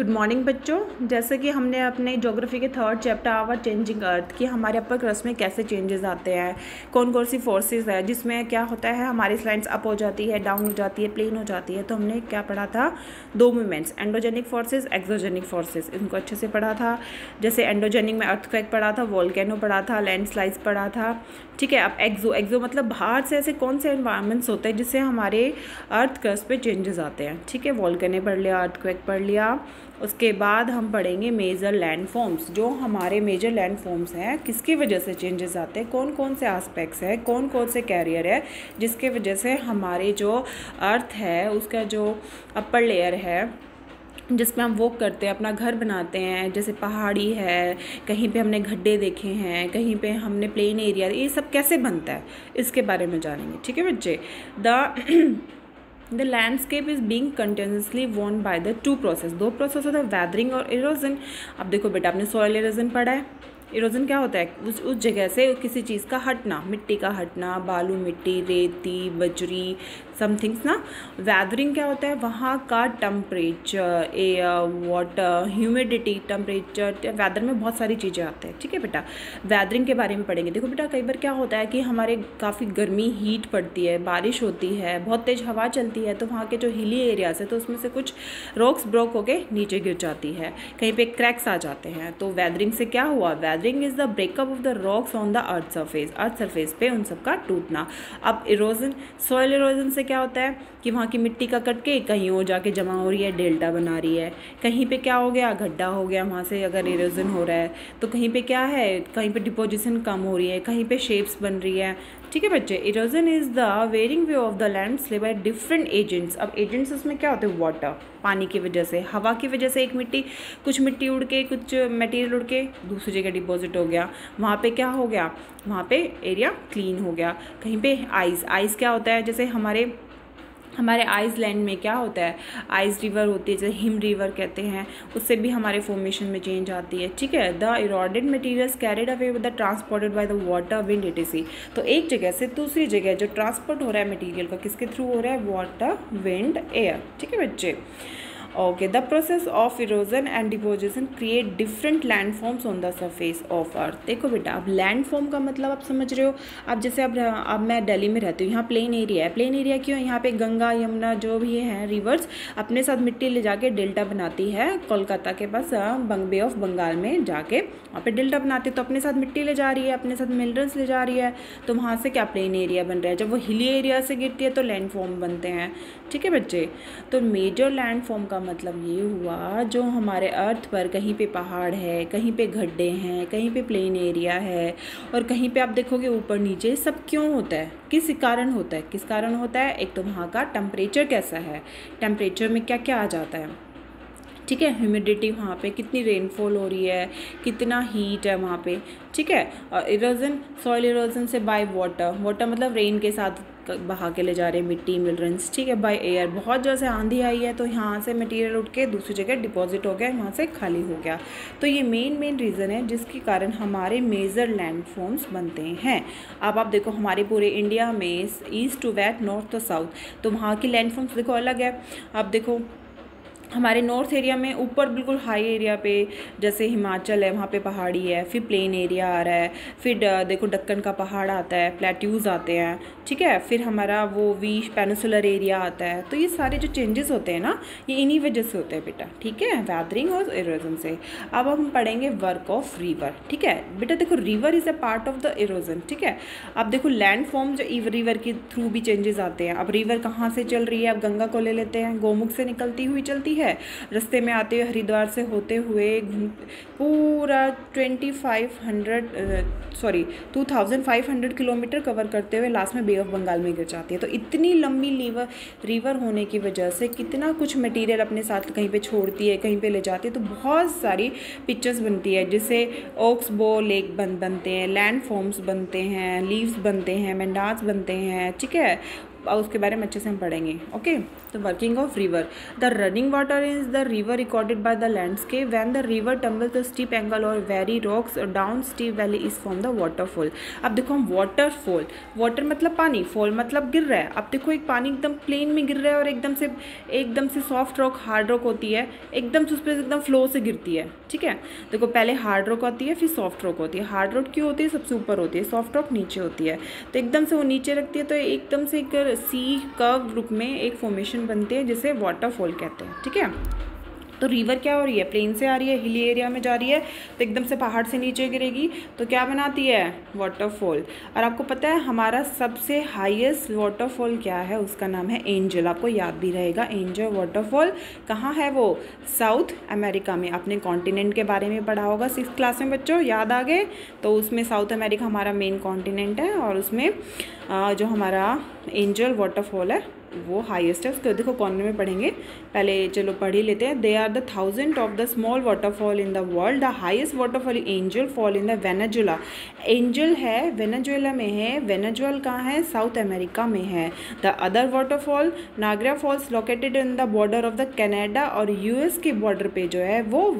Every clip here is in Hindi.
गुड मॉर्निंग बच्चों। जैसे कि हमने अपने ज्योग्राफी के third chapter our changing earth कि हमारे अपर क्रस्ट में कैसे चेंजेस आते हैं, कौन कौन सी फोर्सेस है, जिसमें क्या होता है हमारी स्लाइड्स अप हो जाती है, डाउन हो जाती है, प्लेन हो जाती है। तो हमने क्या पढ़ा था, दो movements, endogenic forces, exogenic forces, इनको अच्छे से पढ़ा था। जैसे एंडोजेनिक में अर्थक्वेक पढ़ा था, वोल्केनो पढ़ा था, लैंडस्लाइड्स पढ़ा था। ठीक है, अब एक्सो मतलब बाहर से ऐसे कौन से एनवायरमेंट्स होते हैं जिससे हमारे अर्थ क्रस्ट पे चेंजेस आते हैं। ठीक है, वोल्केनो पढ़ लिया, अर्थक्वेक पढ़ लिया। उसके बाद हम पढ़ेंगे मेजर लैंड फॉर्म्स। जो हमारे मेजर लैंड फॉर्म्स हैं किसकी वजह से चेंजेस आते हैं, कौन कौन से एस्पेक्ट्स हैं, कौन कौन से कैरियर है जिसके वजह से हमारे जो अर्थ है उसका जो अपर लेयर है जिसमें हम वॉक करते हैं, अपना घर बनाते हैं, जैसे पहाड़ी है, कहीं पे हमने गड्ढे देखे हैं, कहीं पे हमने प्लेन एरिया, ये सब कैसे बनता है इसके बारे में जानेंगे। ठीक है बच्चे, the landscape is being continuously Warne by the two process. दो प्रोसेस होता है, वैदरिंग और इरोजन। अब देखो बेटा, आपने सॉइल इरोजन पढ़ा है। इरोजन क्या होता है, उस जगह से किसी चीज़ का हटना, मिट्टी का हटना, बालू मिट्टी, रेती, बजरी, समथिंग्स ना। वैदरिंग क्या होता है, वहाँ का temperature, air, water, humidity, temperature, weather में बहुत सारी चीज़ें आती हैं। ठीक है बेटा, वैदरिंग के बारे में पढ़ेंगे। देखो बेटा, कई बार क्या होता है कि हमारे काफ़ी गर्मी, हीट पड़ती है, बारिश होती है, बहुत तेज़ हवा चलती है, तो वहाँ के जो हिली एरियाज है तो उसमें से कुछ रॉक्स ब्रोक होके नीचे गिर जाती है, कहीं पे क्रैक्स आ जाते हैं। तो वैदरिंग से क्या हुआ, weathering is the breakup of the rocks on the earth surface, earth surface पे उन सबका टूटना। अब इरोजन, सॉइल इरोजन से क्या होता है कि वहाँ की मिट्टी का कट के कहीं और जाके जमा हो रही है, डेल्टा बना रही है, कहीं पे क्या हो गया, गड्ढा हो गया, वहाँ से अगर इरोजन हो रहा है तो कहीं पे क्या है, कहीं पे डिपोजिशन कम हो रही है, कहीं पे शेप्स बन रही है। ठीक है बच्चे, erosion is the wearing way of the landscape by different agents. अब एजेंट्स उसमें क्या होते हैं, वाटर, पानी की वजह से, हवा की वजह से, एक मिट्टी, कुछ मिट्टी उड़ के, कुछ मटेरियल उड़ के दूसरी जगह डिपॉजिट हो गया, वहाँ पे क्या हो गया, वहाँ पे एरिया क्लीन हो गया। कहीं पे आइस, आइस क्या होता है, जैसे हमारे आइसलैंड में क्या होता है, आइस रिवर होती है, जैसे हिम रिवर कहते हैं, उससे भी हमारे फॉर्मेशन में चेंज आती है। ठीक है, the eroded materials carried away with the transported by the water, wind, etc.. तो एक जगह से दूसरी जगह जो ट्रांसपोर्ट हो रहा है मटेरियल का, किसके थ्रू हो रहा है, वाटर, विंड, एयर। ठीक है बच्चे, okay. The process of erosion and deposition create different landforms on the surface of earth. देखो बेटा, अब लैंडफॉर्म का मतलब आप समझ रहे हो। अब जैसे अब मैं दिल्ली में रहती हूँ, यहाँ प्लेन एरिया है। प्लेन एरिया क्यों है, यहाँ पे गंगा, यमुना जो भी हैं रिवर्स अपने साथ मिट्टी ले जाके डेल्टा बनाती है, कोलकाता के पास बे ऑफ बंगाल में जाके वहाँ पे डेल्टा बनाती है। तो अपने साथ मिट्टी ले जा रही है, अपने साथ मिनरल्स ले जा रही है, तो वहाँ से क्या प्लेन एरिया बन रहा है। जब वो हिली एरिया से गिरती है तो लैंडफॉर्म बनते हैं। ठीक है बच्चे, तो मेजर लैंडफॉर्म का मतलब ये हुआ जो हमारे अर्थ पर कहीं पे पहाड़ है, कहीं पे गड्ढे हैं, कहीं पे प्लेन एरिया है, और कहीं पे आप देखोगे ऊपर नीचे, सब क्यों होता है, किस कारण होता है, किस कारण होता है। एक तो वहाँ का टेम्परेचर कैसा है, टेम्परेचर में क्या क्या आ जाता है। ठीक है, ह्यूमिडिटी, वहाँ पे कितनी रेनफॉल हो रही है, कितना हीट है वहाँ पे। ठीक है, और इरोजन, सॉइल इरोजन से बाय वाटर, वाटर मतलब रेन के साथ बहा के ले जा रहे हैं मिट्टी, मिनरल्स। ठीक है, बाय एयर, बहुत जैसे आंधी आई है तो यहाँ से मटेरियल उठ के दूसरी जगह डिपॉजिट हो गया, वहाँ से खाली हो गया। तो ये मेन रीज़न है जिसके कारण हमारे मेजर लैंडफॉर्म्स बनते हैं। अब आप देखो, हमारे पूरे इंडिया में east to west, north to south, तो वहाँ की लैंडफॉर्म्स देखो अलग है। अब देखो हमारे नॉर्थ एरिया में ऊपर बिल्कुल हाई एरिया पे, जैसे हिमाचल है, वहाँ पे पहाड़ी है, फिर प्लेन एरिया आ रहा है, फिर देखो डक्कन का पहाड़ आता है, प्लेट्यूज आते हैं। ठीक है, फिर हमारा वो वी पेनिसुलर एरिया आता है। तो ये सारे जो चेंजेस होते हैं ना, ये इन्हीं वजह से होते हैं बेटा। ठीक है, वैदरिंग और इरोजन से। अब हम पढ़ेंगे वर्क ऑफ रिवर। ठीक है बेटा, देखो river is a part of the erosion. ठीक है, अब देखो लैंड फॉर्म जो रिवर के थ्रू भी चेंजेस आते हैं। अब रिवर कहाँ से चल रही है, अब गंगा को ले लेते हैं, गोमुख से निकलती हुई चलती है, रास्ते में आते हुए हरिद्वार से होते हुए पूरा 2500 किलोमीटर कवर करते हुए लास्ट में बे ऑफ बंगाल में गिर जाती है। तो इतनी लंबी रिवर होने की वजह से कितना कुछ मटेरियल अपने साथ कहीं पे छोड़ती है, कहीं पे ले जाती है, तो बहुत सारी पिक्चर्स बनती है, जिससे ओक्स बो लेक बनते हैं, लैंड फॉर्म्स बनते हैं, लीव्स बनते हैं, मेंडास बनते हैं। ठीक है, उसके बारे में अच्छे से हम पढ़ेंगे। ओके, तो working of river, the running water is the river recorded by the landscape when the river tumbles the steep angle और very rocks down steep valley is from the waterfall. अब देखो हम वाटरफॉल, वाटर मतलब पानी, फॉल मतलब गिर रहा है। अब देखो एक पानी एकदम प्लेन में गिर रहा है और एकदम से सॉफ्ट रॉक हार्ड रॉक होती है, एकदम से उस पर एकदम फ्लो से गिरती है। ठीक है, देखो पहले हार्ड रॉक आती है फिर सॉफ्ट रॉक होती है। हार्ड रॉक क्यों होती है, सबसे ऊपर होती है, सॉफ्ट रॉक नीचे होती है। तो एकदम से वो नीचे रखती है तो एकदम से एक सी कर्व रूप में एक फॉर्मेशन बनती है जिसे वाटरफॉल कहते हैं। ठीक है, तो रिवर क्या हो रही है, प्लेन से आ रही है, हिली एरिया में जा रही है, तो एकदम से पहाड़ से नीचे गिरेगी तो क्या बनाती है, वाटरफॉल। और आपको पता है हमारा सबसे हाईएस्ट वाटरफॉल क्या है, उसका नाम है एंजल। आपको याद भी रहेगा एंजल वाटरफॉल कहाँ है, वो साउथ अमेरिका में। आपने कॉन्टिनेंट के बारे में पढ़ा होगा 6th क्लास में बच्चों, याद आ गए। तो उसमें साउथ अमेरिका हमारा मेन कॉन्टिनेंट है और उसमें जो हमारा एंजल वाटरफॉल है वो हाईएस्ट है। उसको देखो कॉर्नर में पढ़ेंगे, पहले चलो पढ़ ही लेते हैं। They are the 1000 of the small waterfall in the world, the highest waterfall Angel fall in the Venezuela. Angel है वेनेजुएला में है, वेनेजुएला कहाँ है, साउथ अमेरिका में है। The other waterfall Niagara falls located in the border of the Canada और यूएस के बॉर्डर पे जो है वो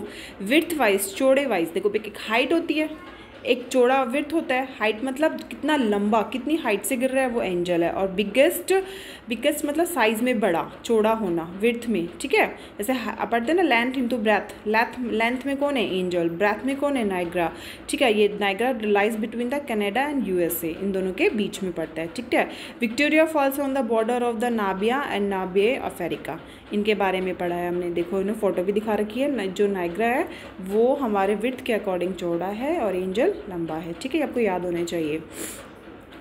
विड्थ वाइज, चौड़े वाइज, देखो एक हाइट होती है, एक चौड़ा विड्थ होता है, हाइट मतलब कितना लंबा, कितनी हाइट से गिर रहा है वो एंजल है। और बिगेस्ट मतलब साइज में बड़ा, चौड़ा होना, विड्थ में। ठीक है, जैसे पढ़ते हैं ना लेंथ इंटू ब्रेथ, लेंथ में कौन है, एंजल, ब्रेथ में कौन है, नायग्रा। ठीक है, ये Niagara lies between the Canada and USA, इन दोनों के बीच में पड़ता है। ठीक है, Victoria Falls on the border of the Zambia and Zimbabwe Africa, इनके बारे में पढ़ा है हमने। देखो इन्हें फोटो भी दिखा रखी है, जो नायग्रा है वो हमारे विड्थ के अकॉर्डिंग चौड़ा है और एंजल लंबा है। ठीक है, आपको याद होने चाहिए।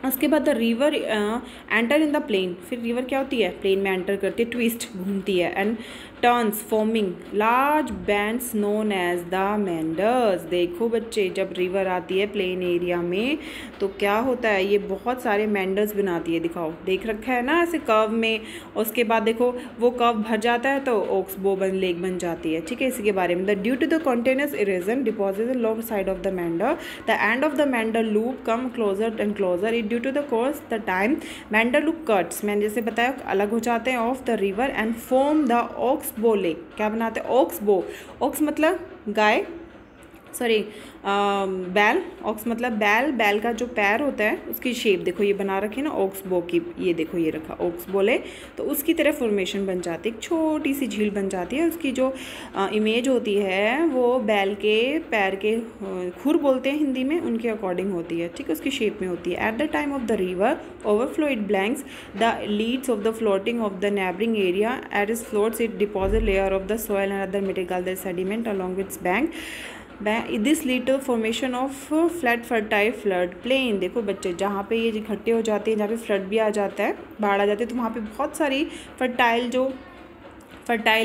उसके बाद the river enter in the plain, फिर रिवर क्या होती है, प्लेन में एंटर करती है, ट्विस्ट घूमती है and turns forming large bends known as the meanders. देखो बच्चे जब रिवर आती है प्लेन एरिया में तो क्या होता है, ये बहुत सारे मेंडर्स बनाती है। दिखाओ, देख रखा है ना ऐसे कर्व में। उसके बाद देखो वो कर्व भर जाता है तो ओक्सबो लेक बन जाती है। ठीक है, इसी के बारे में। The due to the continuous erosion deposit long side of the meander, the end of the meander loop come closer and closer. It due to the course the time meander loop cuts, मैंने जैसे बताया अलग हो जाते हैं of the river and form the oxbow lake. क्या बनाते हैं, ओक्सबो। ओक्स मतलब गाय, सॉरी बैल, ऑक्स मतलब बैल, बैल का जो पैर होता है उसकी शेप देखो ये बना रखी है ना ओक्सबो की, ये देखो ये रखा ओक्सबो ले, तो उसकी तरह फॉर्मेशन बन जाती है, एक छोटी सी झील बन जाती है। उसकी जो इमेज होती है वो बैल के पैर के खुर बोलते हैं हिंदी में, उनके अकॉर्डिंग होती है। ठीक है, उसकी शेप में होती है। At the time of the river overflow it blanks the leads of the floating of the neighbouring area, at its floats it deposit layer of the soil and other material sediment along its bank. This lead to formation of flat fertile flood plain. देखो बच्चे जहाँ पे ये इकट्ठे हो जाते हैं, जहाँ पे फ्लड भी आ जाता है, बाढ़ आ जाती है, तो वहाँ पे बहुत सारी फर्टाइल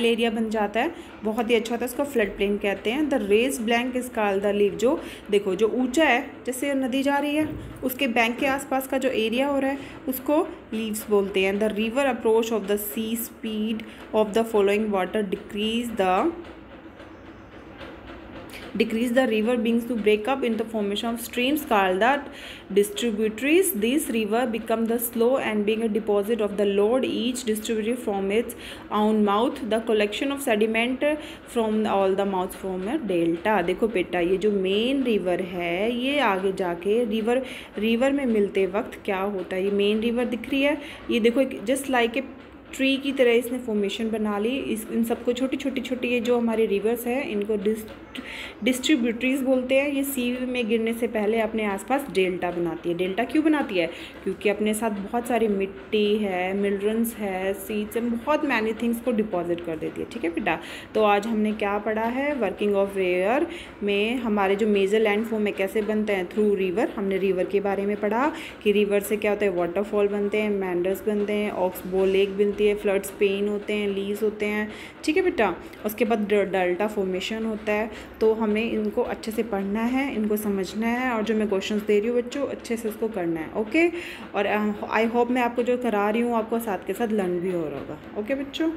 एरिया बन जाता है, बहुत ही अच्छा होता है, उसको फ्लड प्लेन कहते हैं। The raised bank is called the levee, जो देखो जो ऊंचा है, जैसे नदी जा रही है उसके बैंक के आसपास का जो एरिया हो रहा है उसको लीव्स बोलते हैं। The river approach of the sea speed of the following water decrease the river beings to break up in the formation of streams called the distributaries. These river become the slow and being a deposit of the load, each distributary from its own mouth, the collection of sediment from all the mouths from a delta। देखो बेटा ये जो मेन रिवर है ये आगे जाके रिवर में मिलते वक्त क्या होता है, ये मेन रिवर दिख रही है, ये देखो जस्ट लाइक ए ट्री की तरह इसने फॉर्मेशन बना ली। इन सबको छोटी ये जो हमारे रिवर्स हैं इनको डिस्ट्रीब्यूटरीज बोलते हैं। ये सी में गिरने से पहले अपने आसपास डेल्टा बनाती है। डेल्टा क्यों बनाती है, क्योंकि अपने साथ बहुत सारी मिट्टी है, मिनरल्स है, सीड्स है, बहुत मैनी थिंग्स को डिपॉजिट कर देती है। ठीक है बेटा, तो आज हमने क्या पढ़ा है, वर्किंग ऑफ रिवर में हमारे जो मेजर लैंडफॉर्म है कैसे बनते हैं, थ्रू रिवर। हमने रिवर के बारे में पढ़ा कि रिवर से क्या होता है, वाटरफॉल बनते हैं, मेंडर्स बनते हैं, ऑक्सबो लेक बनती है, फ्लड्स पेन होते हैं, लीज होते हैं। ठीक है बेटा, उसके बाद डेल्टा फॉर्मेशन होता है। तो हमें इनको अच्छे से पढ़ना है, इनको समझना है, और जो मैं क्वेश्चंस दे रही हूँ बच्चों अच्छे से इसको करना है। ओके, और आई होप मैं आपको जो करा रही हूँ आपको साथ के साथ लर्न भी हो रहा होगा। ओके बच्चों।